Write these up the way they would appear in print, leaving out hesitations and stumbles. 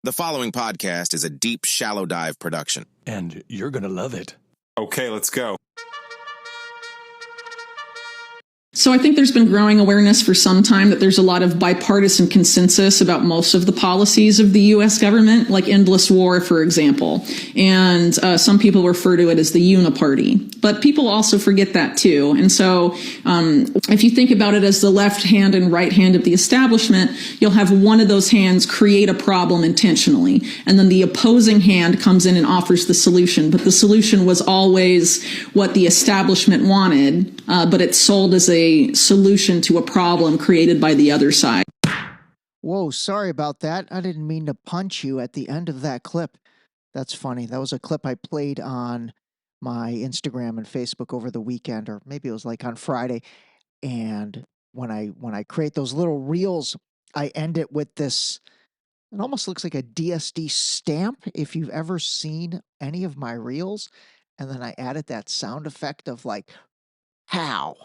The following podcast is a deep, shallow dive production. And you're going to love it. Okay, let's go. So I think there's been growing awareness for some time that there's a lot of bipartisan consensus about most of the policies of the U.S. government, like endless war, for example. And some people refer to it as the Uniparty. But people also forget that too. And so if you think about it as the left hand and right hand of the establishment, you'll have one of those hands create a problem intentionally. And then the opposing hand comes in and offers the solution. But the solution was always what the establishment wanted, but it's sold as a solution to a problem created by the other side. Whoa, sorry about that. I didn't mean to punch you at the end of that clip. That's funny. That was a clip I played on my Instagram and Facebook over the weekend, or maybe it was like on Friday. And when I create those little reels, I end it with this. It almost looks like a DSD stamp if you've ever seen any of my reels. And then I added that sound effect of like, how?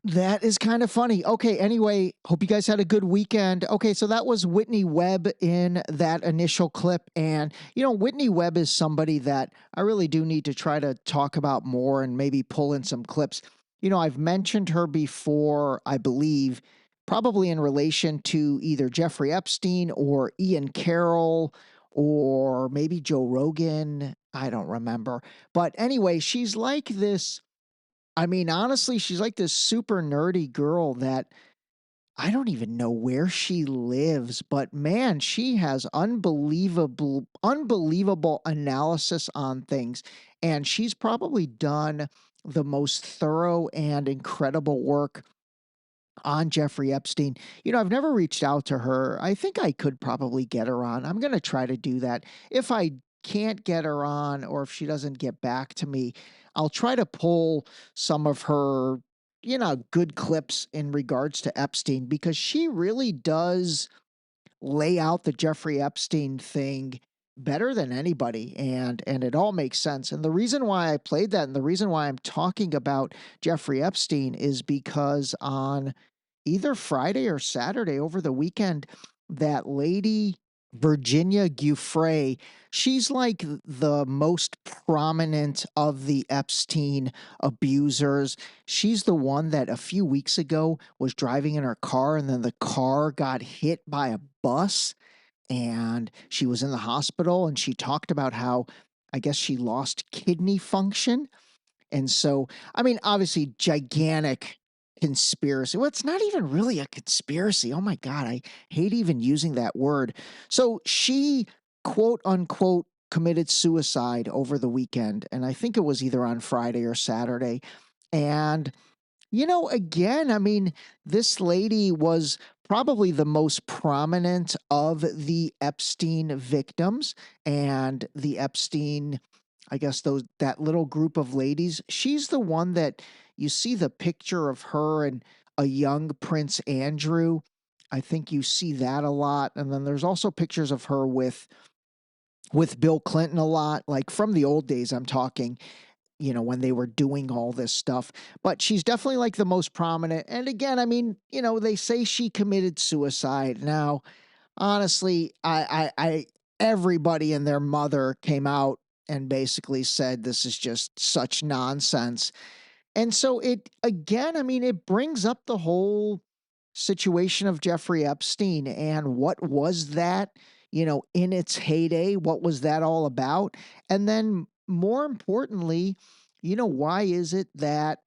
That is kind of funny. Okay, anyway, hope you guys had a good weekend. Okay, so that was Whitney Webb in that initial clip. And, you know, Whitney Webb is somebody that I really do need to try to talk about more and maybe pull in some clips. You know, I've mentioned her before, I believe, probably in relation to either Jeffrey Epstein or Ian Carroll or maybe Joe Rogan. I don't remember. But anyway, she's like this. I mean, honestly, she's like this super nerdy girl that I don't even know where she lives, but man, she has unbelievable analysis on things. And she's probably done the most thorough and incredible work on Jeffrey Epstein. You know, I've never reached out to her. I think I could probably get her on. I'm going to try to do that. If I can't get her on, or if she doesn't get back to me, I'll try to pull some of her, you know, good clips in regards to Epstein, because she really does lay out the Jeffrey Epstein thing better than anybody, and it all makes sense. And the reason why I played that and the reason why I'm talking about Jeffrey Epstein is because on either Friday or Saturday over the weekend, that lady Virginia Giuffre, she's like the most prominent of the Epstein abusers. She's the one that a few weeks ago was driving in her car and then the car got hit by a bus and she was in the hospital, and she talked about how, I guess, she lost kidney function. And so, I mean, obviously gigantic conspiracy. Well, it's not even really a conspiracy. Oh my God, I hate even using that word. So she, quote unquote, committed suicide over the weekend. And I think it was either on Friday or Saturday. And, you know, again, I mean, this lady was probably the most prominent of the Epstein victims, and the Epstein, I guess that little group of ladies. She's the one that you see the picture of her and a young Prince Andrew. I think you see that a lot. And then there's also pictures of her with Bill Clinton a lot, like from the old days, I'm talking, you know, when they were doing all this stuff. But she's definitely like the most prominent. And again, I mean, you know, they say she committed suicide. Now, honestly, I everybody and their mother came out and basically said this is just such nonsense. And so it, again, I mean, it brings up the whole situation of Jeffrey Epstein and what was that, you know, in its heyday, what was that all about? And then more importantly, you know, why is it that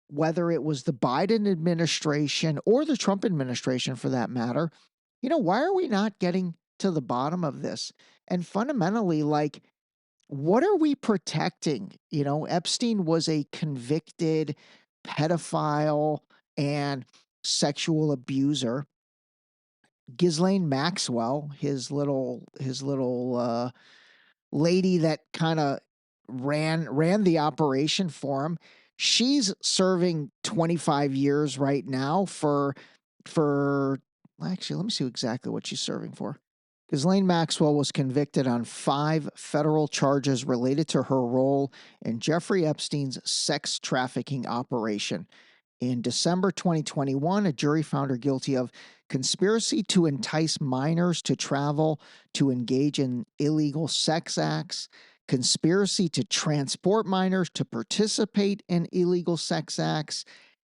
whether it was the Biden administration or the Trump administration for that matter, you know, why are we not getting to the bottom of this? And fundamentally, like, what are we protecting? You know, Epstein was a convicted pedophile and sexual abuser. Ghislaine Maxwell, his little lady that kind of ran the operation for him, she's serving 25 years right now for actually, let me see exactly what she's serving for. Ghislaine Maxwell was convicted on 5 federal charges related to her role in Jeffrey Epstein's sex trafficking operation. In December 2021, a jury found her guilty of conspiracy to entice minors to travel to engage in illegal sex acts, conspiracy to transport minors to participate in illegal sex acts,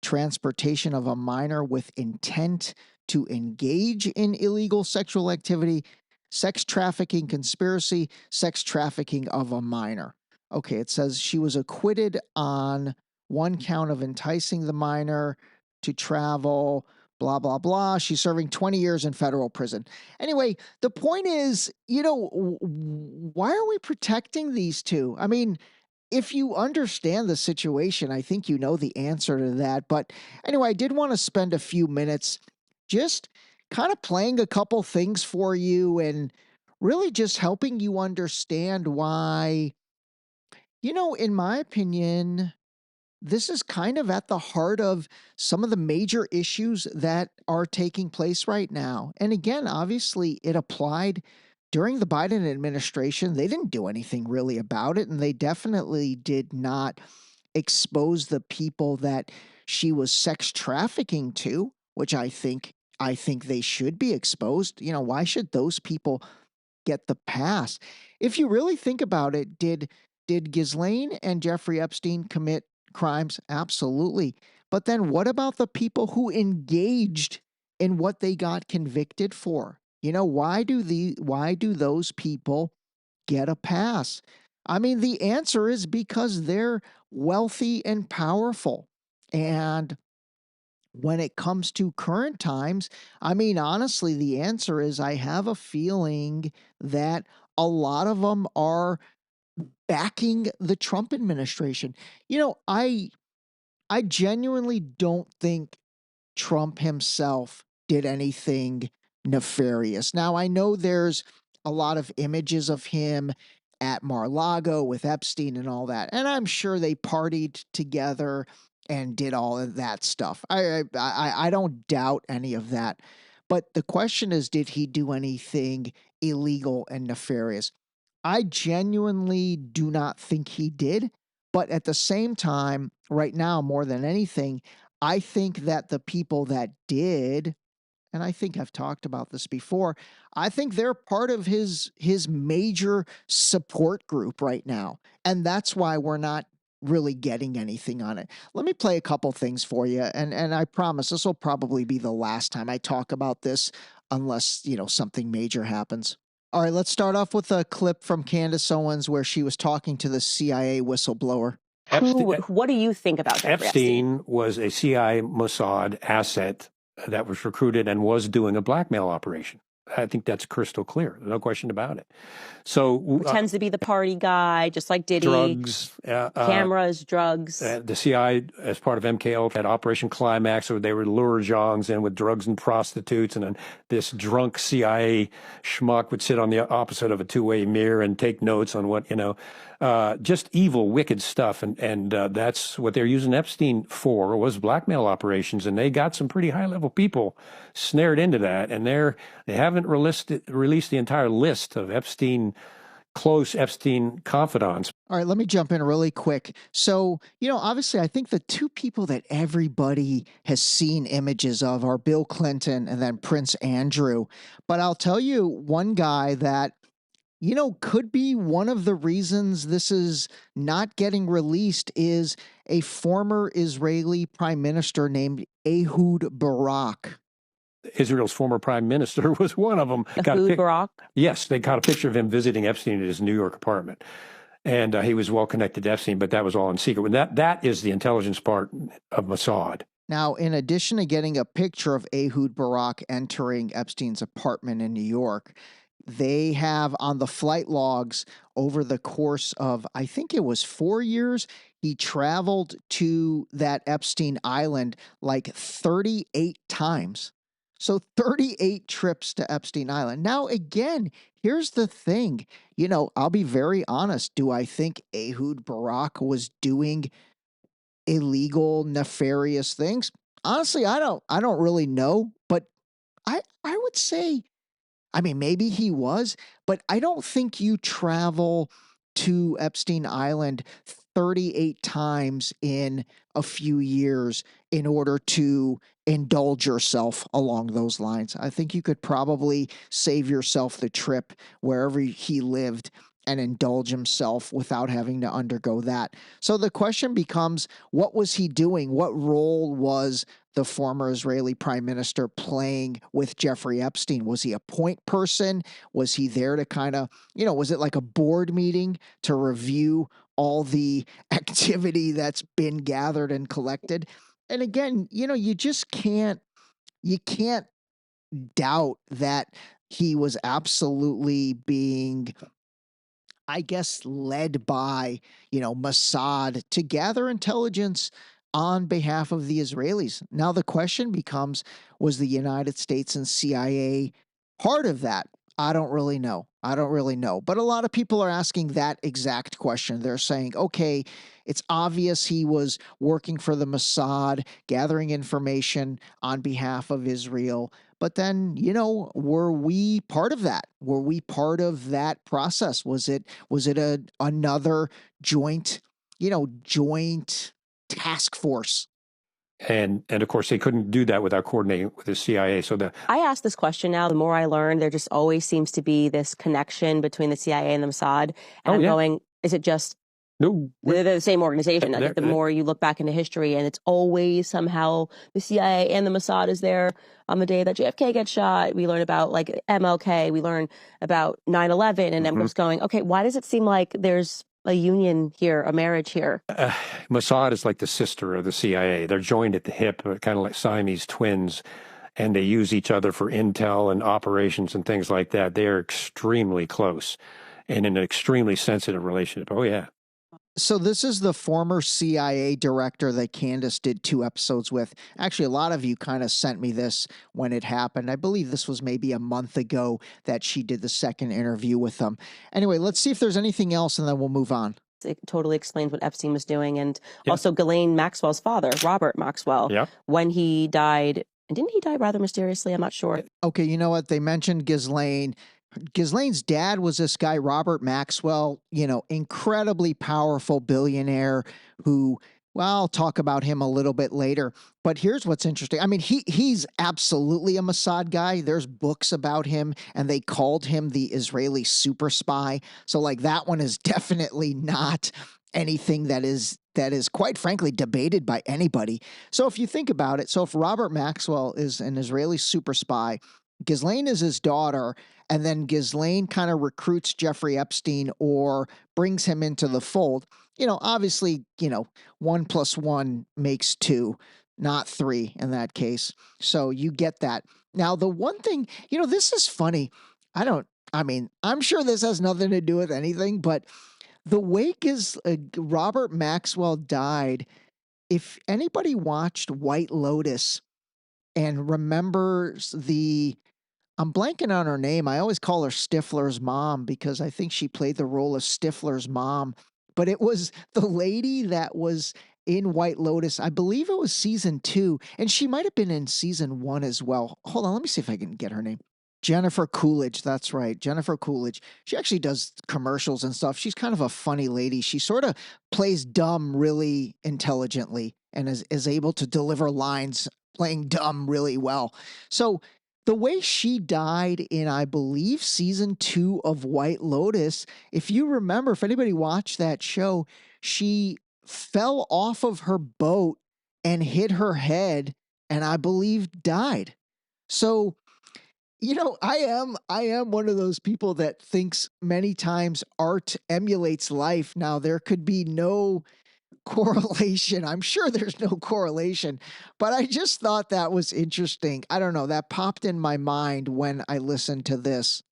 transportation of a minor with intent to engage in illegal sexual activity, sex trafficking conspiracy, sex trafficking of a minor. Okay, it says she was acquitted on one count of enticing the minor to travel, blah, blah, blah. She's serving 20 years in federal prison. Anyway, the point is, why are we protecting these two? I mean, if you understand the situation, I think you know the answer to that. But anyway, I did want to spend a few minutes just kind of playing a couple things for you and really just helping you understand why, in my opinion, this is kind of at the heart of some of the major issues that are taking place right now. And again, obviously, it applied during the Biden administration. They didn't do anything really about it, and they definitely did not expose the people that she was sex trafficking to, which I think they should be exposed. Why should those people get the pass? If you really think about it, did Ghislaine and Jeffrey Epstein commit crimes? Absolutely. But then what about the people who engaged in what they got convicted for? Why do those people get a pass? I mean, the answer is because they're wealthy and powerful. And when it comes to current times, I mean, honestly, the answer is I have a feeling that a lot of them are backing the Trump administration. I genuinely don't think Trump himself did anything nefarious. Now, I know there's a lot of images of him at Mar-a-Lago with Epstein and all that, and I'm sure they partied together and did all of that stuff. I don't doubt any of that. But the question is, did he do anything illegal and nefarious? I genuinely do not think he did. But at the same time, right now, more than anything, I think that the people that did, and I think I've talked about this before, I think they're part of his major support group right now. And that's why we're not really getting anything on it. Let me play a couple things for you. And I promise this will probably be the last time I talk about this unless, something major happens. All right, let's start off with a clip from Candace Owens where she was talking to the CIA whistleblower. What do you think about Jeffrey Epstein was a CIA Mossad asset that was recruited and was doing a blackmail operation. I think that's crystal clear. No question about it. So tends to be the party guy, just like Diddy. Drugs, cameras, drugs. The CIA, as part of MKO, had Operation Climax, where they would lure Zhongs in with drugs and prostitutes, and then this drunk CIA schmuck would sit on the opposite of a two-way mirror and take notes on what, just evil, wicked stuff. And that's what they're using Epstein for, was blackmail operations. And they got some pretty high-level people snared into that. And they haven't released the entire list of close Epstein confidants. All right, let me jump in really quick. So, obviously, I think the two people that everybody has seen images of are Bill Clinton and then Prince Andrew. But I'll tell you one guy that could be one of the reasons this is not getting released is a former Israeli prime minister named Ehud Barak. Israel's former prime minister was one of them. Ehud Barak? Yes, they got a picture of him visiting Epstein at his New York apartment. And he was well connected to Epstein, but that was all in secret. That is the intelligence part of Mossad. Now, in addition to getting a picture of Ehud Barak entering Epstein's apartment in New York, they have on the flight logs over the course of, I think it was 4 years, he traveled to that Epstein Island like 38 times. So 38 trips to Epstein Island. Now, again, here's the thing. I'll be very honest. Do I think Ehud Barak was doing illegal, nefarious things? Honestly, I don't really know. But I would say, maybe he was, but I don't think you travel to Epstein Island 38 times in a few years in order to indulge yourself along those lines. I think you could probably save yourself the trip wherever he lived and indulge himself without having to undergo that. So the question becomes, what was he doing? What role was the former Israeli prime minister playing with Jeffrey Epstein? Was he a point person? Was he there to kind of, was it like a board meeting to review all the activity that's been gathered and collected? And again, you just can't doubt that he was absolutely being, I guess, led by, Mossad to gather intelligence on behalf of the Israelis. Now the question becomes, was the United States and CIA part of that? I don't really know. But a lot of people are asking that exact question. They're saying, okay, it's obvious he was working for the Mossad, gathering information on behalf of Israel. But then, were we part of that? Were we part of that process? Was it another joint task force? And of course, they couldn't do that without coordinating with the CIA. I ask this question now. The more I learn, there just always seems to be this connection between the CIA and the Mossad. And I'm going, is it just no? They're the same organization. The more you look back into history, and it's always somehow the CIA and the Mossad is there on the day that JFK gets shot. We learn about like MLK. We learn about 9/11, and I'm just going, okay, why does it seem like there's a union here, a marriage here? Mossad is like the sister of the CIA. They're joined at the hip, kind of like Siamese twins, and they use each other for intel and operations and things like that. They are extremely close and in an extremely sensitive relationship. Oh, yeah. So this is the former CIA director that Candace did 2 episodes with. Actually, a lot of you kind of sent me this when it happened. I believe this was maybe a month ago that she did the second interview with them. Anyway, let's see if there's anything else, and then we'll move on. It totally explains what Epstein was doing. And also Ghislaine Maxwell's father, Robert Maxwell, when he died, and didn't he die rather mysteriously? I'm not sure. Okay, you know what? They mentioned Ghislaine. Ghislaine's dad was this guy, Robert Maxwell, incredibly powerful billionaire who, well, I'll talk about him a little bit later. But here's what's interesting. I mean, he's absolutely a Mossad guy. There's books about him, and they called him the Israeli super spy. So like that one is definitely not anything that is quite frankly debated by anybody. So if you think about it, so if Robert Maxwell is an Israeli super spy, Ghislaine is his daughter, and then Ghislaine kind of recruits Jeffrey Epstein or brings him into the fold. Obviously, 1 + 1 makes 2, not 3 in that case. So you get that. Now, the one thing, this is funny. I'm sure this has nothing to do with anything, but the way Robert Maxwell died, if anybody watched White Lotus and remembers I'm blanking on her name. I always call her Stifler's mom because I think she played the role of Stifler's mom. But it was the lady that was in White Lotus. I believe it was season 2, and she might have been in season 1 as well. Hold on, let me see if I can get her name. Jennifer Coolidge, that's right, Jennifer Coolidge. She actually does commercials and stuff. She's kind of a funny lady. She sort of plays dumb really intelligently and is able to deliver lines playing dumb really well. So the way she died in, I believe, season 2 of White Lotus, if you remember, if anybody watched that show, she fell off of her boat and hit her head and I believe died. So, I am one of those people that thinks many times art emulates life. Now, there could be no correlation. I'm sure there's no correlation, but I just thought that was interesting. I don't know. That popped in my mind when I listened to this.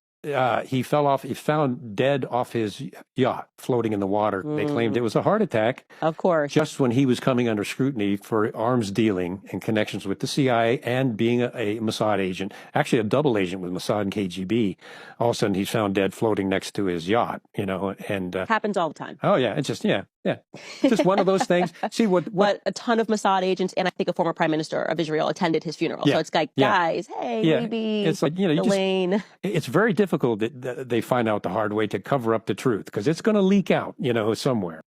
He fell off. He found dead off his yacht, floating in the water. They claimed it was a heart attack. Of course. Just when he was coming under scrutiny for arms dealing and connections with the CIA and being a Mossad agent, actually a double agent with Mossad and KGB. All of a sudden, he's found dead floating next to his yacht, and happens all the time. Oh yeah, it's just just one of those things. See what a ton of Mossad agents and I think a former prime minister of Israel attended his funeral. So it's like, guys, hey, maybe it's like Ghislaine. It's very difficult that they find out the hard way to cover up the truth because it's going to leak out, somewhere.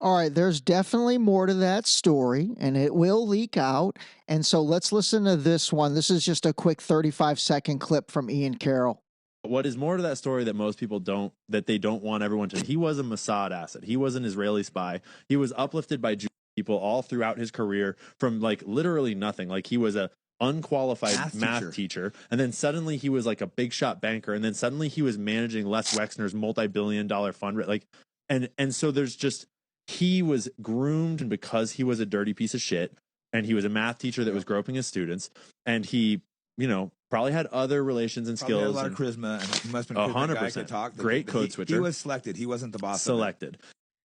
All right, there's definitely more to that story, and it will leak out. And so let's listen to this one. This is just a quick 35-second clip from Ian Carroll. What is more to that story that most people don't want everyone to? He was a Mossad asset. He was an Israeli spy. He was uplifted by Jewish people all throughout his career from like literally nothing. Like he was a unqualified math teacher, and then suddenly he was like a big shot banker, and then suddenly he was managing Les Wexner's multi-billion-dollar fund. Like, and so there's just, he was groomed, and because he was a dirty piece of shit, and he was a math teacher that was groping his students, and he, probably had other relations and skills. Had a lot of charisma, and he must have been 100% great code switcher. He was selected. He wasn't the boss. Selected.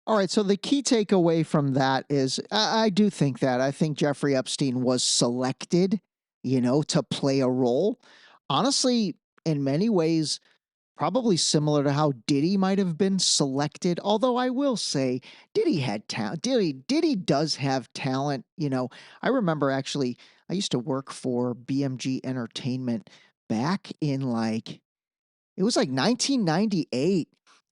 All right, so the key takeaway from that is I do think that. I think Jeffrey Epstein was selected, to play a role. Honestly, in many ways, probably similar to how Diddy might have been selected. Although I will say Diddy had talent. Diddy does have talent. I remember actually, I used to work for BMG Entertainment back in it was like 1998.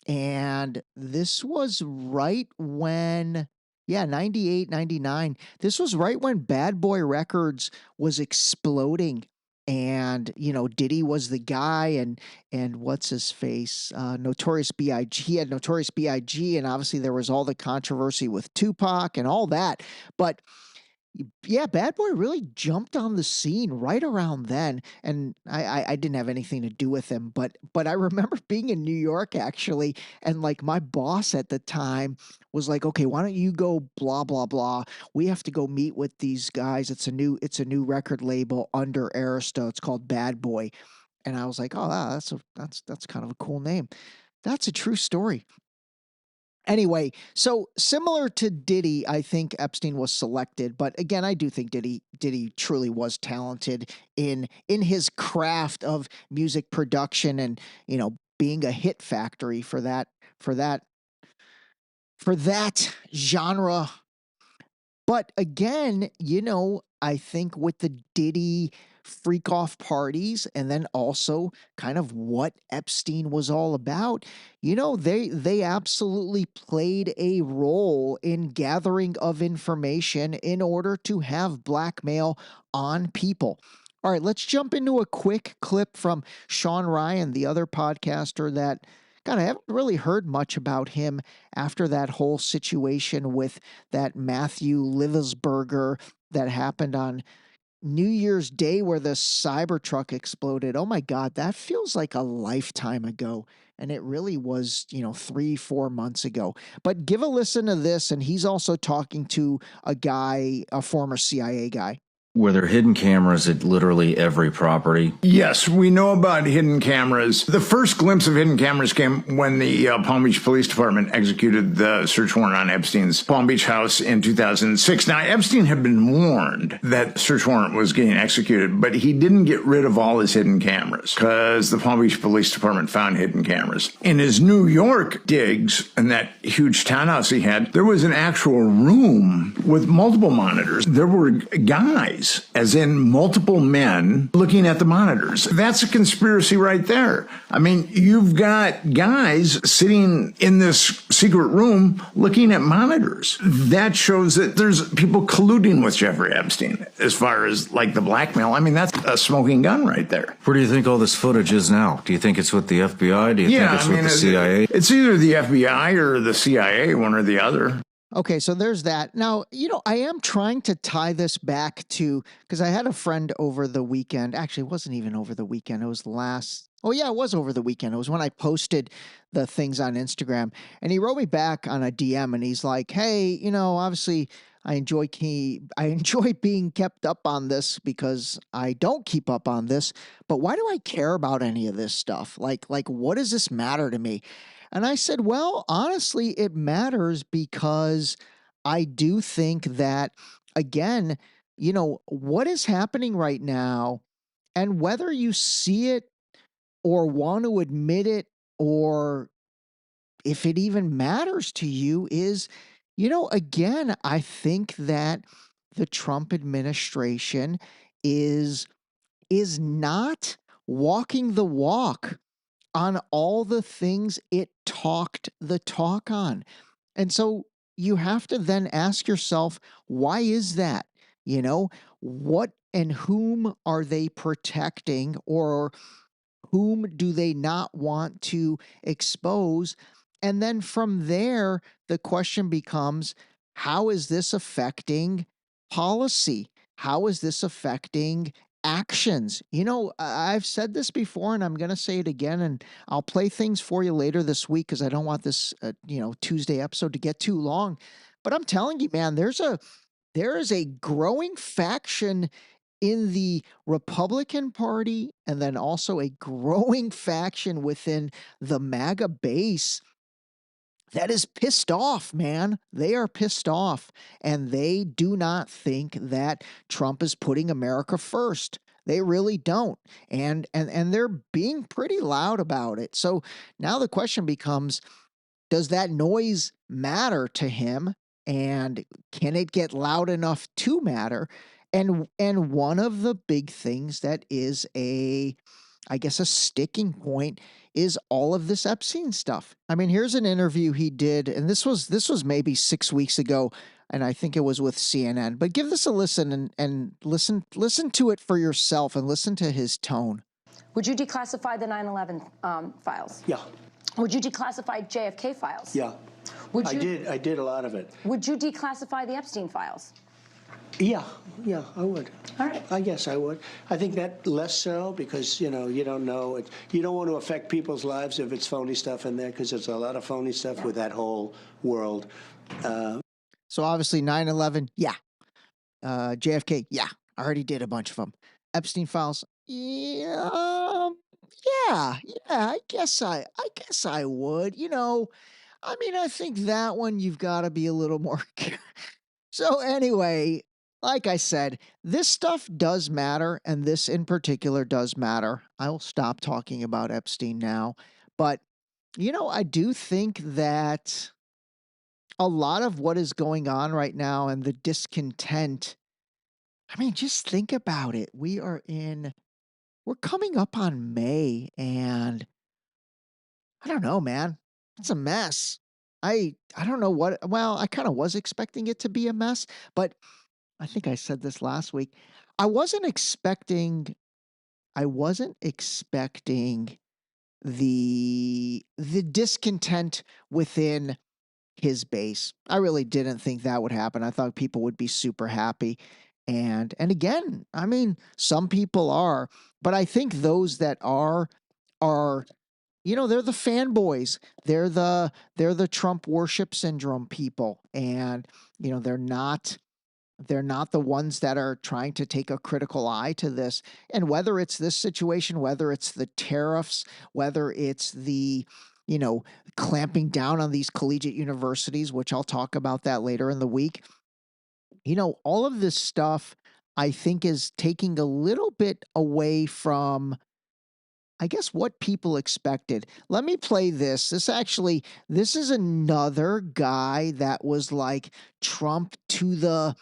And this was right when, 98, 99. This was right when Bad Boy Records was exploding. And, Diddy was the guy, and what's his face? Notorious B.I.G. He had Notorious B.I.G. And obviously there was all the controversy with Tupac and all that. But yeah, Bad Boy really jumped on the scene right around then, and I didn't have anything to do with him, but I remember being in New York actually, and my boss at the time was like, "Okay, why don't you go blah blah blah? We have to go meet with these guys. It's a new record label under Arista. It's called Bad Boy," and I was like, "Oh, wow, that's kind of a cool name." That's a true story. Anyway, so similar to Diddy, I think Epstein was selected, but again, I do think Diddy truly was talented in his craft of music production and being a hit factory for that genre. But again, I think with the Diddy freak off parties and then also kind of what Epstein was all about, they absolutely played a role in gathering of information in order to have blackmail on people. All right, let's jump into a quick clip from Sean Ryan, the other podcaster that, God, I haven't really heard much about him after that whole situation with that Matthew Livesberger that happened on New Year's Day where the Cybertruck exploded. Oh my God, that feels like a lifetime ago. And it really was, 3-4 months ago. But give a listen to this. And he's also talking to a former CIA guy. Were there hidden cameras at literally every property? Yes, we know about hidden cameras. The first glimpse of hidden cameras came when the Palm Beach Police Department executed the search warrant on Epstein's Palm Beach house in 2006. Now, Epstein had been warned that search warrant was getting executed, but he didn't get rid of all his hidden cameras because the Palm Beach Police Department found hidden cameras. In his New York digs, in that huge townhouse he had, there was an actual room with multiple monitors. There were guys, as in multiple men, looking at the monitors. That's a conspiracy right there. I mean, you've got guys sitting in this secret room looking at monitors. That shows that there's people colluding with Jeffrey Epstein as far as the blackmail. I mean, that's a smoking gun right there. Where do you think all this footage is now? Do you think it's with the FBI? Do you think it's with the CIA? It's either the FBI or the CIA, one or the other. Okay, so there's that. Now, I am trying to tie this back to, because I had a friend over the weekend. Actually, it wasn't even over the weekend. It was it was over the weekend. It was when I posted the things on Instagram. And he wrote me back on a DM and he's like, hey, obviously I enjoy being kept up on this because I don't keep up on this. But why do I care about any of this stuff? Like what does this matter to me? And I said, well, honestly, it matters because I do think that, again, what is happening right now, and whether you see it or want to admit it or if it even matters to you is, again, I think that the Trump administration is not walking the walk on all the things it talked the talk on. And so, you have to then ask yourself, why is that? You know, what and whom are they protecting, or whom do they not want to expose? And then from there, the question becomes, how is this affecting policy? How is this affecting actions? You know, I've said this before and I'm going to say it again, and I'll play things for you later this week because I don't want this, Tuesday episode to get too long. But I'm telling you, man, there is a growing faction in the Republican Party, and then also a growing faction within the MAGA base that is pissed off, man. They are pissed off, and they do not think that Trump is putting America first. They really don't. And they're being pretty loud about it. So now the question becomes, does that noise matter to him? And can it get loud enough to matter? And one of the big things that is a sticking point is all of this Epstein stuff. I mean, here's an interview he did, and this was maybe 6 weeks ago, and I think it was with CNN. But give this a listen and listen to it for yourself and listen to his tone. Would you declassify the 9/11 files? Yeah. Would you declassify JFK files? Yeah. I did a lot of it. Would you declassify the Epstein files? Yeah, I would. All right. I guess I would. I think that less so because, you don't know. You don't want to affect people's lives if it's phony stuff in there, because there's a lot of phony stuff with that whole world. So obviously 9/11, yeah. JFK, yeah. I already did a bunch of them. Epstein files, yeah. I guess I would. I think that one you've got to be a little more. So anyway, like I said, this stuff does matter, and this in particular does matter. I will stop talking about Epstein now, but I do think that a lot of what is going on right now and the discontent, just think about it. We're coming up on May, and I don't know, man. It's a mess. I don't know I kind of was expecting it to be a mess, but I think I said this last week. I wasn't expecting the discontent within his base. I really didn't think that would happen. I thought people would be super happy. And again, some people are, but I think those that are they're the fanboys. They're the Trump worship syndrome people. And, they're not the ones that are trying to take a critical eye to this. And whether it's this situation, whether it's the tariffs, whether it's the, clamping down on these collegiate universities, which I'll talk about that later in the week. All of this stuff, I think, is taking a little bit away from, I guess, what people expected. Let me play this. This is another guy that was like Trump to the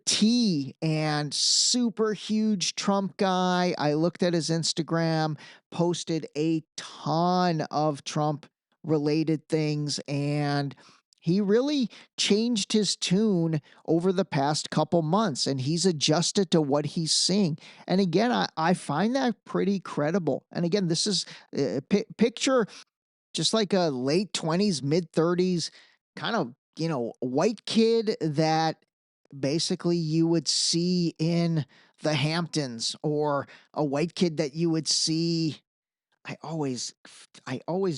T, and super huge Trump guy. I looked at his Instagram, posted a ton of Trump related things, and he really changed his tune over the past couple months, and he's adjusted to what he's seeing. And again, I find that pretty credible. And again, this is picture just like a late 20s, mid 30s kind of, white kid that basically you would see in the Hamptons, or a white kid that you would see. I always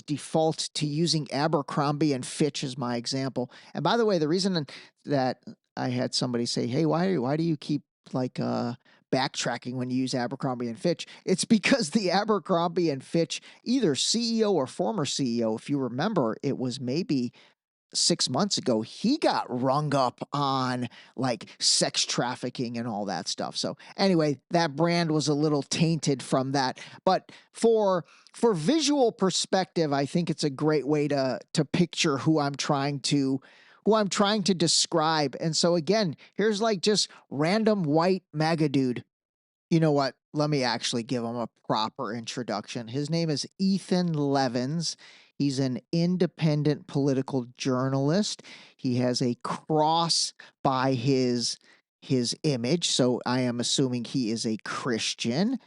default to using Abercrombie and Fitch as my example. And by the way, the reason that I had somebody say, "Hey, why do you keep backtracking when you use Abercrombie and Fitch?" It's because the Abercrombie and Fitch, either CEO or former CEO, if you remember, it was maybe 6 months ago, he got rung up on sex trafficking and all that stuff. So anyway, that brand was a little tainted from that. But for visual perspective, I think it's a great way to picture who I'm trying to describe. And so again, here's just random white MAGA dude. You know what? Let me actually give him a proper introduction. His name is Ethan Levins. He's an independent political journalist. He has a cross by his image, so I am assuming he is a Christian.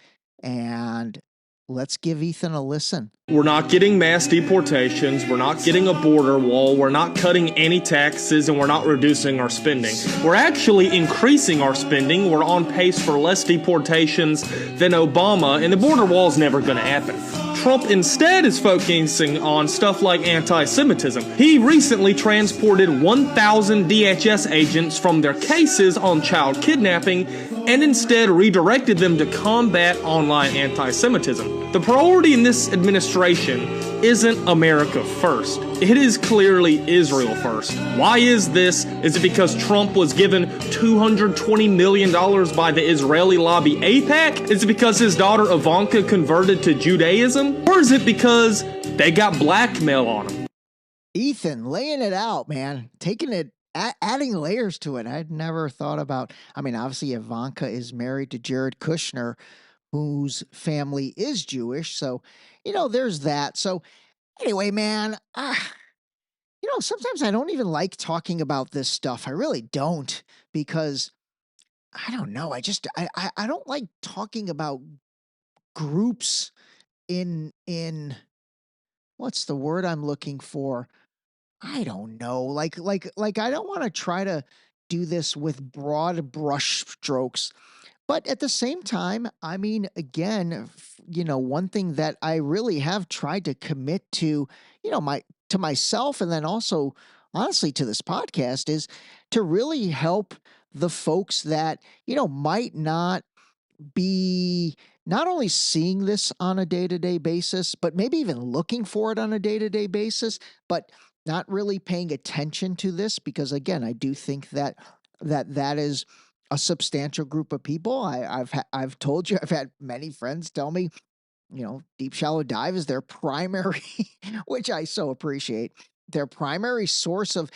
And let's give Ethan a listen. We're not getting mass deportations, we're not getting a border wall, we're not cutting any taxes, and we're not reducing our spending. We're actually increasing our spending. We're on pace for less deportations than Obama, and the border wall is never going to happen. Trump instead is focusing on stuff like anti-Semitism. He recently transported 1,000 DHS agents from their cases on child kidnapping and instead redirected them to combat online anti-Semitism. The priority in this administration isn't America first. It is clearly Israel first. Why is this? Is it because Trump was given $220 million by the Israeli lobby AIPAC? Is it because his daughter Ivanka converted to Judaism? Or is it because they got blackmail on him? Ethan, laying it out, man. Taking it, adding layers to it. I'd never thought about, I mean, obviously Ivanka is married to Jared Kushner, whose family is Jewish. So, there's that. So anyway, man, sometimes I don't even like talking about this stuff. I really don't, because I don't know. I don't like talking about groups in what's the word I'm looking for? I don't know. Like I don't want to try to do this with broad brush strokes. But at the same time, I mean, again, one thing that I really have tried to commit to, to myself, and then also, honestly, to this podcast, is to really help the folks that, might not be not only seeing this on a day-to-day basis, but maybe even looking for it on a day-to-day basis, but not really paying attention to this, because again, I do think that is a substantial group of people. I've told you, I've had many friends tell me, Deep Shallow Dive is their primary, which I so appreciate, their primary source of,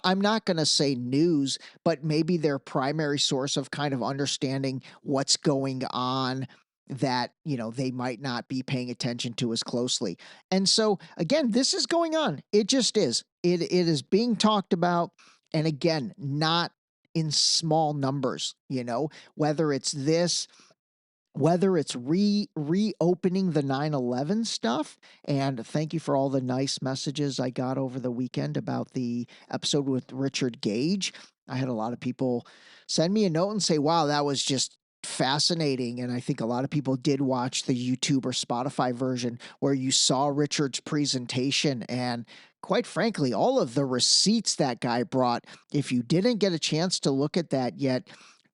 I'm not going to say news, but maybe their primary source of kind of understanding what's going on that, they might not be paying attention to as closely. And so again, this is going on. It just is. It is being talked about. And again, not in small numbers, whether it's this, whether it's reopening the 9/11 stuff. And thank you for all the nice messages I got over the weekend about the episode with Richard Gage. I had a lot of people send me a note and say, wow, that was just fascinating. And I think a lot of people did watch the YouTube or Spotify version where you saw Richard's presentation, and quite frankly, all of the receipts that guy brought. If you didn't get a chance to look at that yet,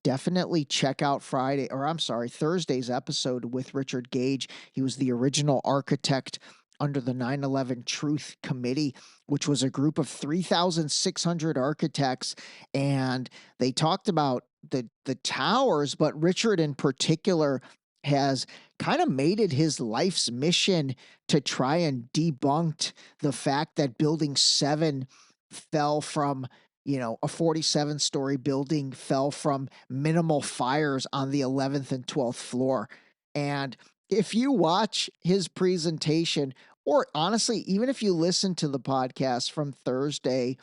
definitely check out Thursday's episode with Richard Gage. He was the original architect under the 9/11 Truth Committee, which was a group of 3,600 architects. And they talked about the towers, but Richard in particular has kind of made it his life's mission to try and debunk the fact that Building 7 fell from, a 47-story building fell from minimal fires on the 11th and 12th floor. And if you watch his presentation, or honestly, even if you listen to the podcast from Thursday,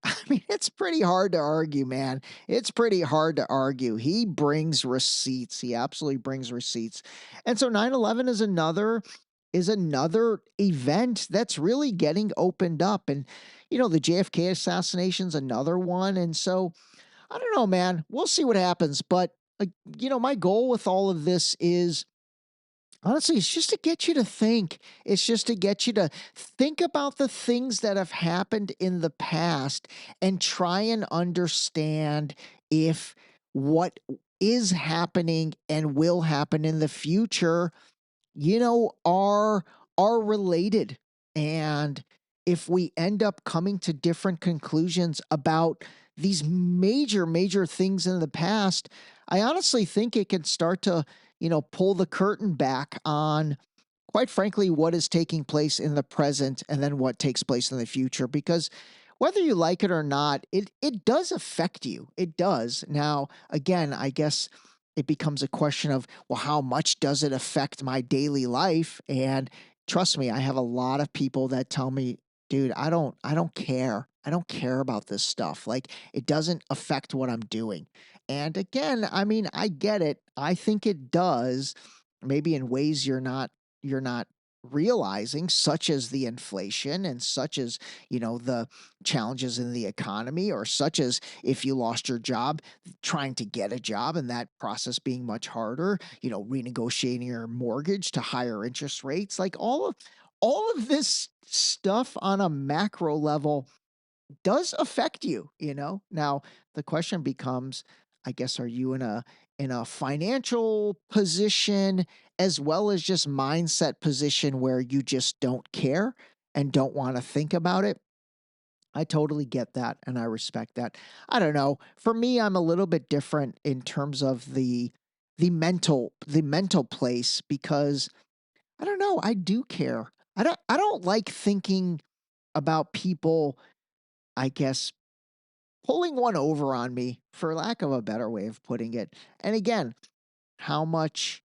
I mean, it's pretty hard to argue, man. It's pretty hard to argue. He brings receipts. He absolutely brings receipts. And so 9/11 is another event that's really getting opened up. And, the JFK assassination's another one. And so, I don't know, man. We'll see what happens. But, my goal with all of this is, honestly, it's just to get you to think. It's just to get you to think about the things that have happened in the past and try and understand if what is happening and will happen in the future, are related. And if we end up coming to different conclusions about these major, major things in the past, I honestly think it can start to pull the curtain back on, quite frankly, what is taking place in the present and then what takes place in the future. Because whether you like it or not, it does affect you. It does. Now, again, I guess it becomes a question of, well, how much does it affect my daily life? And trust me, I have a lot of people that tell me, dude, I don't care. I don't care about this stuff. Like, it doesn't affect what I'm doing. And again, I mean, I get it. I think it does, maybe in ways you're not realizing, such as the inflation and such as, the challenges in the economy, or such as if you lost your job, trying to get a job and that process being much harder, renegotiating your mortgage to higher interest rates, like all of this stuff on a macro level does affect you, Now, the question becomes, I guess, are you in a financial position as well as just mindset position where you just don't care and don't want to think about it? I totally get that and I respect that. I don't know. For me, I'm a little bit different in terms of the mental place, because I don't know, I do care. I don't like thinking about people, I guess, pulling one over on me, for lack of a better way of putting it. And again, how much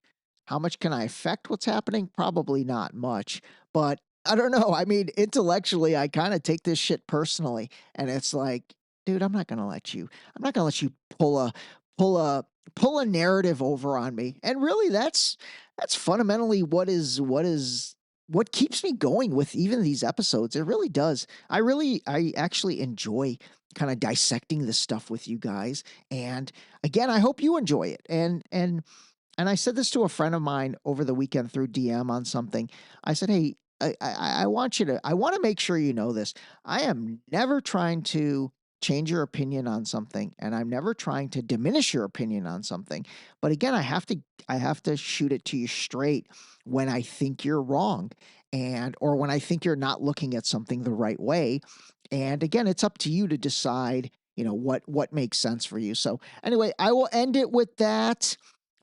can I affect what's happening? Probably not much, but I don't know. I mean, intellectually, I kind of take this shit personally, and it's like, dude, I'm not going to let you pull a narrative over on me. And really, that's fundamentally what keeps me going with even these episodes. It really does. I actually enjoy kind of dissecting this stuff with you guys. And again, I hope you enjoy it. And I said this to a friend of mine over the weekend through DM on something. I said, hey, I want to make sure you know this. I am never trying to change your opinion on something, and I'm never trying to diminish your opinion on something. But again, I have to shoot it to you straight when I think you're wrong, or when I think you're not looking at something the right way. And again, it's up to you to decide, what makes sense for you. So anyway, I will end it with that.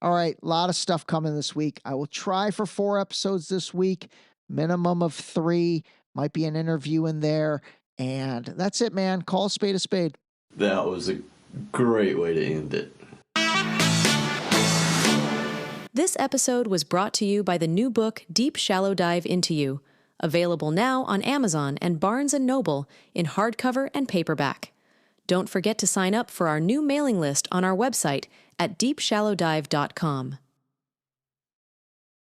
All right, a lot of stuff coming this week. I will try for 4 episodes this week, minimum of 3. Might be an interview in there. And that's it, man. Call a spade a spade. That was a great way to end it. This episode was brought to you by the new book, Deep Shallow Dive Into You, available now on Amazon and Barnes & Noble in hardcover and paperback. Don't forget to sign up for our new mailing list on our website at deepshallowdive.com.